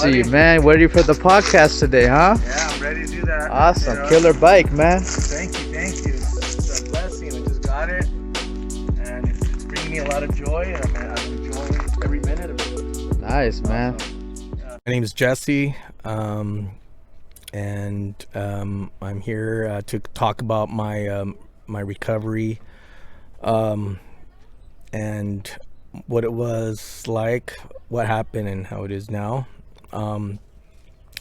see, man. Ready for the podcast today, huh? Yeah, I'm ready to do that. Awesome. You know? Killer bike, man. Thank you, thank you. It's a blessing. I just got it, and it's bringing me a lot of joy, and I'm enjoying every minute of it. Nice, man. My name is Jesse, and I'm here to talk about my recovery, and what it was like, what happened, and how it is now.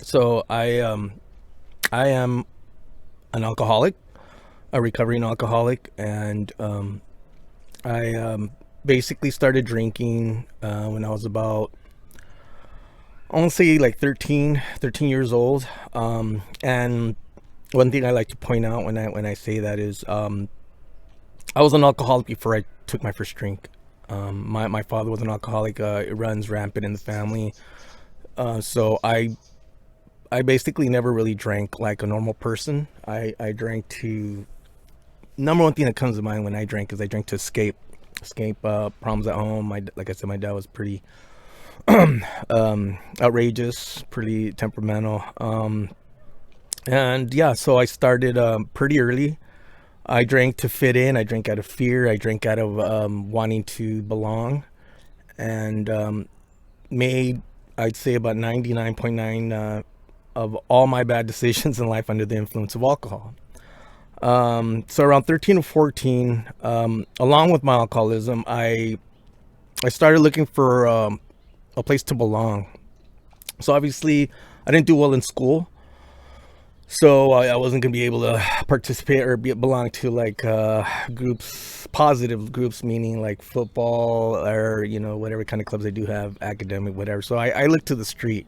So I am an alcoholic, a recovering alcoholic, and I basically started drinking when I was about, I want to say like 13 years old. And one thing I like to point out when I say that is I was an alcoholic before I took my first drink. My father was an alcoholic. It runs rampant in the family. So I basically never really drank like a normal person. I drank to, number one thing that comes to mind when I drank is I drank to escape problems at home. Like I said, my dad was pretty outrageous, pretty temperamental. And yeah, so I started pretty early. I drank to fit in. I drank out of fear. I drank out of wanting to belong, and made, I'd say, about 99.9 of all my bad decisions in life under the influence of alcohol. So around 13 or 14, along with my alcoholism, I started looking for a place to belong. So obviously I didn't do well in school, so I wasn't gonna be able to participate or belong to like groups, positive groups, meaning like football or whatever kind of clubs they do have, academic, whatever. So I looked to the street,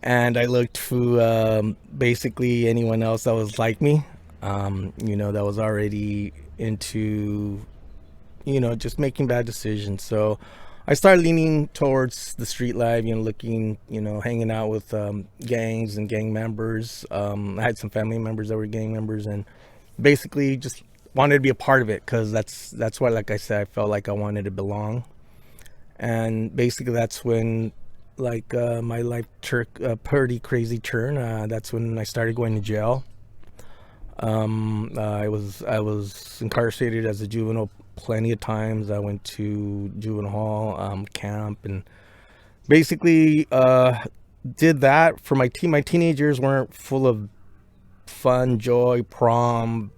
and I looked for basically anyone else that was like me, that was already into just making bad decisions. So I started leaning towards the street life, looking, hanging out with gangs and gang members. I had some family members that were gang members, and basically just wanted to be a part of it, because that's why, like I said, I felt like I wanted to belong. And basically that's when my life took a pretty crazy turn. That's when I started going to jail. I was incarcerated as a juvenile plenty of times. I went to juvenile hall, camp, and basically did that for my teen. My teenage years weren't full of fun, joy, prom,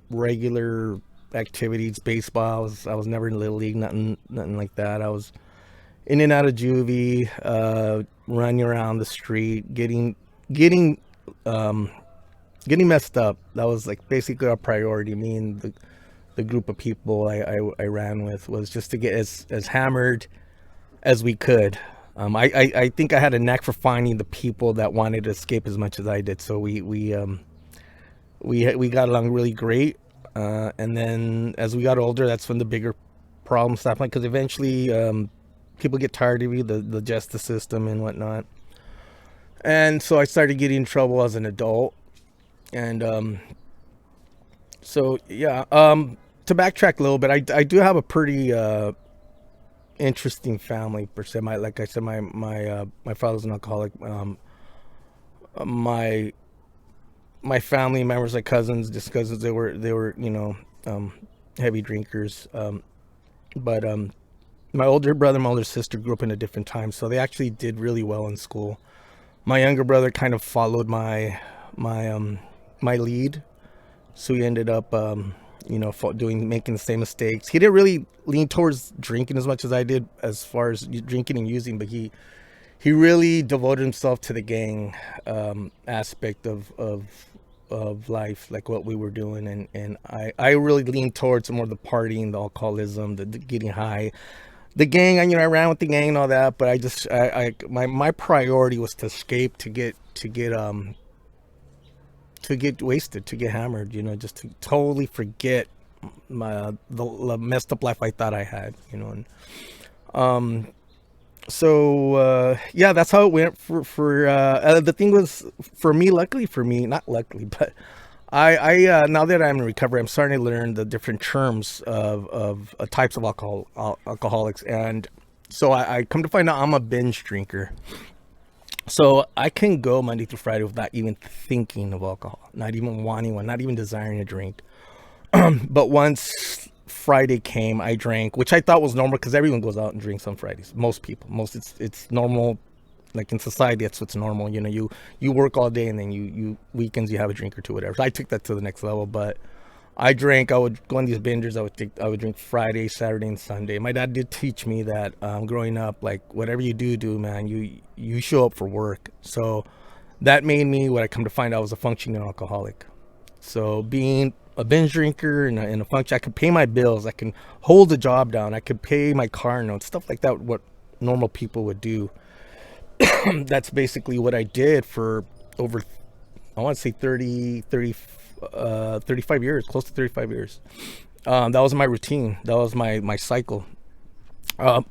regular activities, baseball. I was never in Little League, nothing like that. I was in and out of juvie, running around the street, getting messed up. That was like basically our priority. Me and the group of people I ran with was just to get as hammered as we could. I think I had a knack for finding the people that wanted to escape as much as I did. So we got along really great. And then as we got older, that's when the bigger problems started, because eventually people get tired of you, the justice system and whatnot. And so I started getting in trouble as an adult. And so yeah, to backtrack a little bit, I do have a pretty interesting family per se. Like I said, my father's an alcoholic. My family members, like cousins, just cousins, they were heavy drinkers. But my older brother, my older sister grew up in a different time, so they actually did really well in school. My younger brother kind of followed my lead, so he ended up making the same mistakes. He didn't really lean towards drinking as much as I did, as far as drinking and using, but he really devoted himself to the gang aspect of life, like what we were doing. And I really leaned towards more of the partying, the alcoholism, the getting high, the gang. I ran with the gang and all that, but my priority was to escape, to get wasted, to get hammered, just to totally forget the messed up life I thought I had, and yeah, that's how it went for the thing was, for me, luckily for me, not luckily, but I now that I'm in recovery, I'm starting to learn the different terms of types of alcoholics. And so I come to find out I'm a binge drinker. So I can go Monday through Friday without even thinking of alcohol, not even wanting one, not even desiring a drink. But once Friday came, I drank, which I thought was normal because everyone goes out and drinks on Fridays. Most people, it's normal. Like in society, that's what's normal. You know, you work all day and then you weekends you have a drink or two, whatever. So I took that to the next level, but I drank. I would go on these bingers. I would drink Friday, Saturday, and Sunday. My dad did teach me that growing up, like whatever you do, man, you show up for work. So that made me what I come to find out was a functioning alcoholic. So being a binge drinker and a function, I could pay my bills. I can hold a job down. I could pay my car notes, stuff like that. What normal people would do. That's basically what I did for over, I want to say 35 years, close to 35 years. That was my routine. That was my cycle. Uh,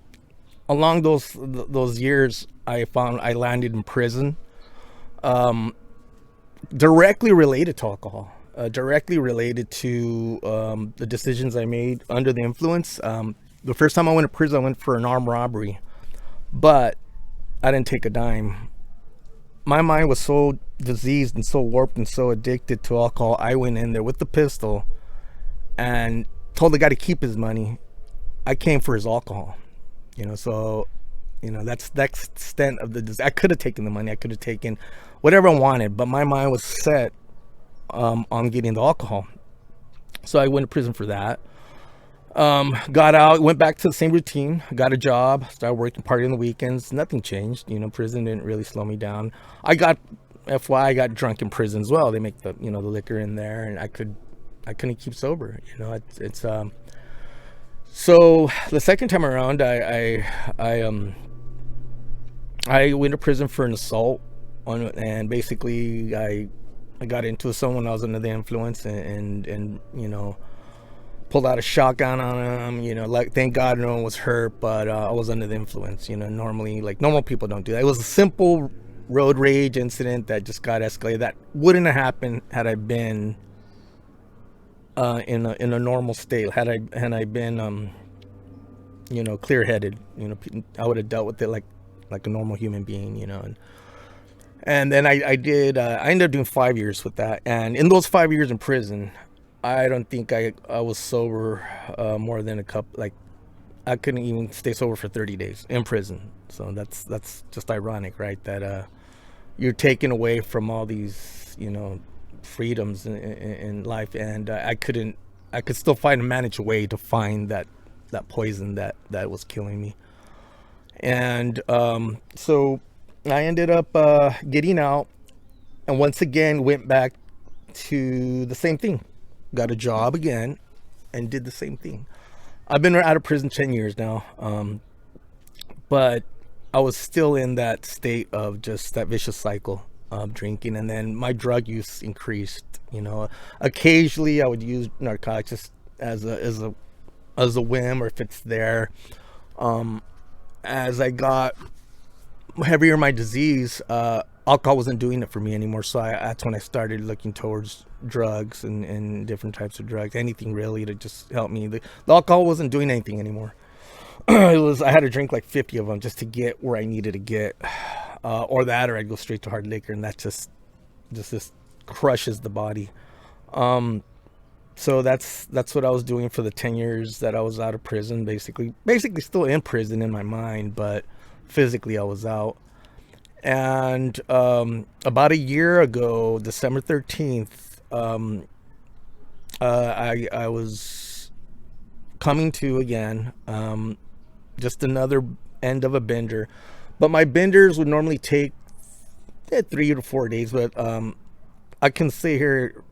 Along those years, I found I landed in prison, directly related to alcohol, directly related to the decisions I made under the influence. The first time I went to prison, I went for an armed robbery, but I didn't take a dime. My mind was so diseased and so warped and so addicted to alcohol. I went in there with the pistol and told the guy to keep his money. I came for his alcohol, so that's the extent of I could have taken the money. I could have taken whatever I wanted, but my mind was set on getting the alcohol. So I went to prison for that. Got out, went back to the same routine, got a job, started working, partying on the weekends. Nothing changed. Prison didn't really slow me down. I got got drunk in prison as well. They make the liquor in there, and I couldn't keep sober. It's so the second time around, I went to prison for an assault and basically I got into someone. I was under the influence and pulled out a shotgun on him. Like, thank God no one was hurt, but I was under the influence. Normally, like, normal people don't do that. It was a simple road rage incident that just got escalated. That wouldn't have happened had I been in a normal state. Had I been clear-headed, I would have dealt with it like a normal human being. And then I did. I ended up doing 5 years with that, and in those 5 years in prison, I don't think I was sober more than a couple. Like, I couldn't even stay sober for 30 days in prison. So that's just ironic, right? That you're taken away from all these freedoms in life, and I could still manage a way to find that poison that was killing me. And so I ended up getting out, and once again went back to the same thing. Got a job again and did the same thing. I've been out of prison 10 years now, but I was still in that state of just that vicious cycle of drinking, and then my drug use increased. Occasionally I would use narcotics just as a whim, or if it's there. As I got heavier in my disease, alcohol wasn't doing it for me anymore. So that's when I started looking towards drugs and different types of drugs, anything really to just help me. The alcohol wasn't doing anything anymore. I had to drink like 50 of them just to get where I needed to get, or I'd go straight to hard liquor, and that just crushes the body. So that's what I was doing for the 10 years that I was out of prison. Basically still in prison in my mind, but physically I was out. And about a year ago, December 13th, I was coming to again, just another end of a bender. But my benders would normally take 3 to 4 days. But I can sit here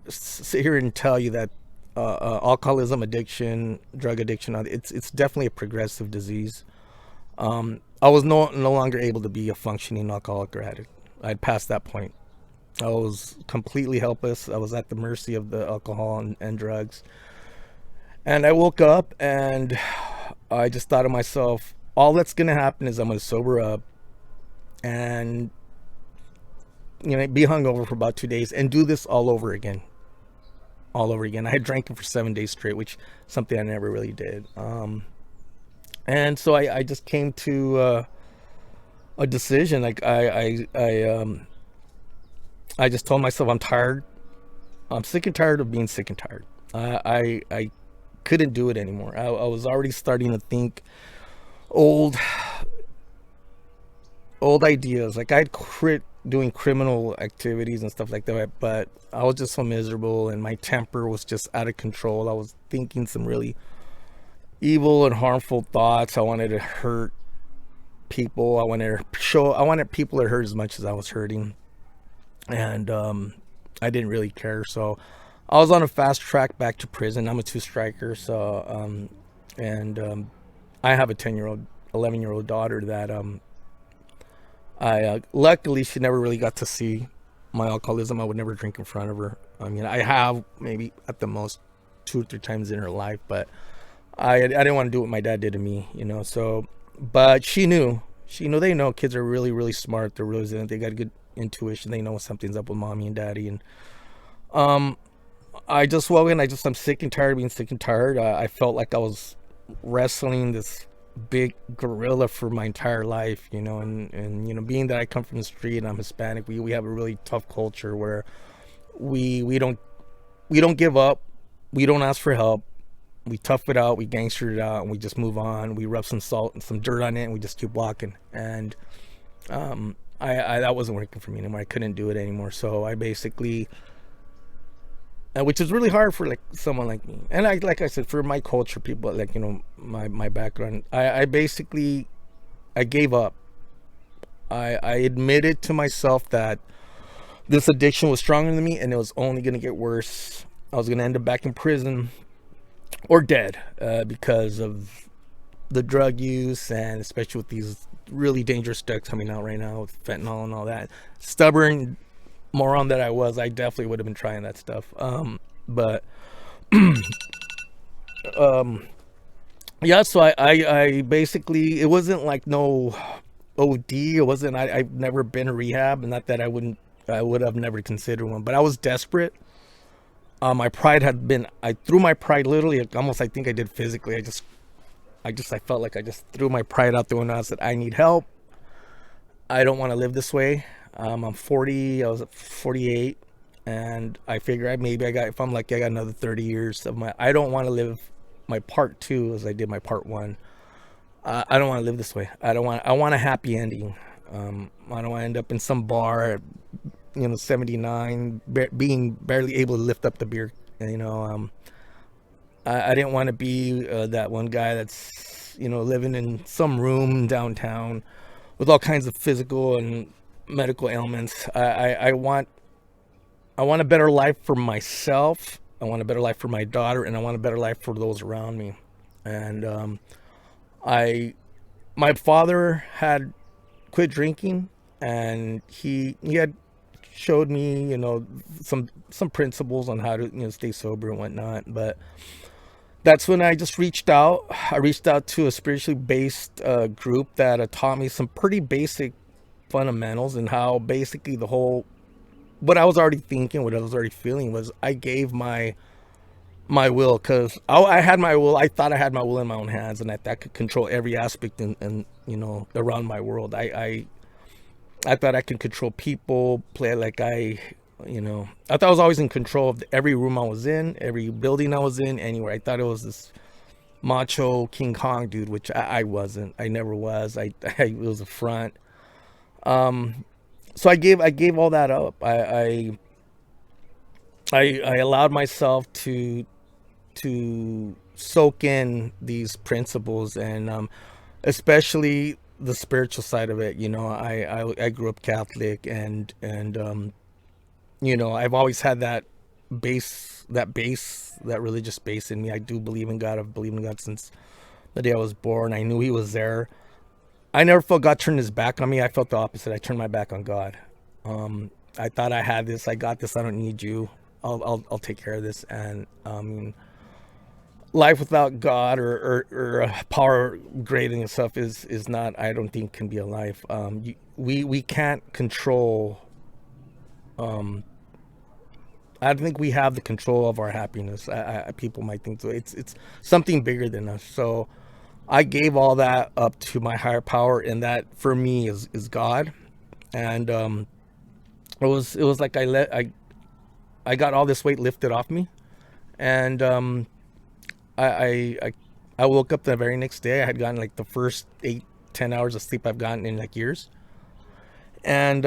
and tell you that alcoholism, addiction, drug addiction, it's definitely a progressive disease. I was no longer able to be a functioning alcoholic or addict. I'd passed that point. I was completely helpless. I was at the mercy of the alcohol and drugs. And I woke up and I just thought to myself, all that's going to happen is I'm going to sober up and be hungover for about 2 days and do this all over again. I had drank it for 7 days straight, which is something I never really did. And so I just came to a decision. Like I just told myself I'm tired. I'm sick and tired of being sick and tired. I couldn't do it anymore. I was already starting to think old old ideas. Like I'd quit doing criminal activities and stuff like that, but I was just so miserable, and my temper was just out of control. I was thinking some really evil and harmful thoughts. I wanted to hurt people. I wanted people to hurt as much as I was hurting, and I didn't really care. So I was on a fast track back to prison. I'm a two striker, so and I have a 10-year-old, 11-year-old daughter that I luckily she never really got to see my alcoholism. I would never drink in front of her. I mean, I have maybe at the most 2 or 3 times in her life, but I didn't want to do what my dad did to me, you know. So, but she knew. They know kids are really really smart. They're really they got good intuition. They know when something's up with mommy and daddy. And I just woke in. I'm sick and tired of being sick and tired. I felt like I was wrestling this big gorilla for my entire life, you know. And you know, being that I come from the street and I'm Hispanic, we have a really tough culture where we don't give up. We don't ask for help. We tough it out, we gangster it out, and we just move on. We rub some salt and some dirt on it, and we just keep walking. And I that wasn't working for me anymore. I couldn't do it anymore. So I basically, which is really hard for like someone like me, and like I said, for my culture, people like, you know, my background. I basically I gave up. I admitted to myself that this addiction was stronger than me, and it was only going to get worse. I was going to end up back in prison or dead because of the drug use, and especially with these really dangerous drugs coming out right now with fentanyl and all that. Stubborn moron that I was, I definitely would have been trying that stuff. But yeah, so I basically, it wasn't like no OD. It wasn't, I've never been to rehab, and not that I would have never considered one, but I was desperate. My pride had been, I threw my pride literally, almost I think I did physically. I felt like I just threw my pride out the window. I said, I need help. I don't want to live this way. I'm 40, I was 48, and I figure if I'm lucky, I got another 30 years of I don't want to live my part two as I did my part one. I don't want to live this way. I want a happy ending. I don't want to end up in some bar, you know, 79, being barely able to lift up the beer. You know, I didn't want to be that one guy that's, you know, living in some room downtown with all kinds of physical and medical ailments. I want a better life for myself. I want a better life for my daughter, and I want a better life for those around me. And my father had quit drinking, and he had showed me, you know, some principles on how to, you know, stay sober and whatnot. But that's when I just reached out. I reached out to a spiritually based group that taught me some pretty basic fundamentals, and how basically what I was already thinking, what I was already feeling was I gave my will, because I had my will. I thought I had my will in my own hands, and that could control every aspect and you know, around my world. I thought I could control people, play like you know, I thought I was always in control of every room I was in, every building I was in, anywhere. I thought it was this macho King Kong dude, which I wasn't. I never was. It was a front. So I gave all that up. I allowed myself to soak in these principles, and especially the spiritual side of it. You know, I grew up Catholic, and you know, I've always had that religious base in me. I do believe in God. I've believed in God since the day I was born. I knew He was there. I never felt God turned His back on me. I felt the opposite. I turned my back on God. I thought I had this. I got this. I don't need you. I'll take care of this. And life without God or a power greater than itself is not, I don't think, can be a life. We can't control. I don't think we have the control of our happiness. People might think so. It's something bigger than us. So I gave all that up to my higher power, and that for me is God. And it was like I got all this weight lifted off me, and I, I I I woke up the very next day. I had gotten like the first 8-10 hours of sleep I've gotten in like years, and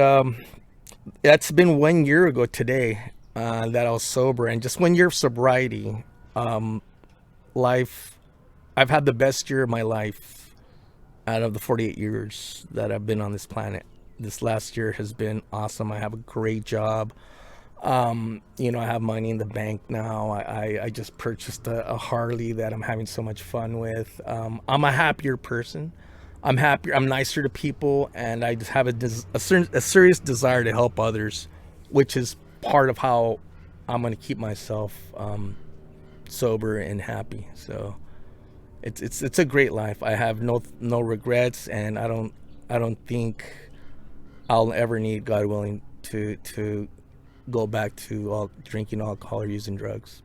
that's been 1 year ago today that I was sober, and just 1 year of sobriety, um, life. I've had the best year of my life out of the 48 years that I've been on this planet. This last year has been awesome. I have a great job. I have money in the bank now. I just purchased a Harley that I'm having so much fun with. I'm a happier person. I'm happier. I'm nicer to people, and I just have a serious desire to help others, which is part of how I'm going to keep myself sober and happy. So it's a great life. I have no regrets, and I don't think I'll ever need, God willing, to go back to drinking alcohol or using drugs.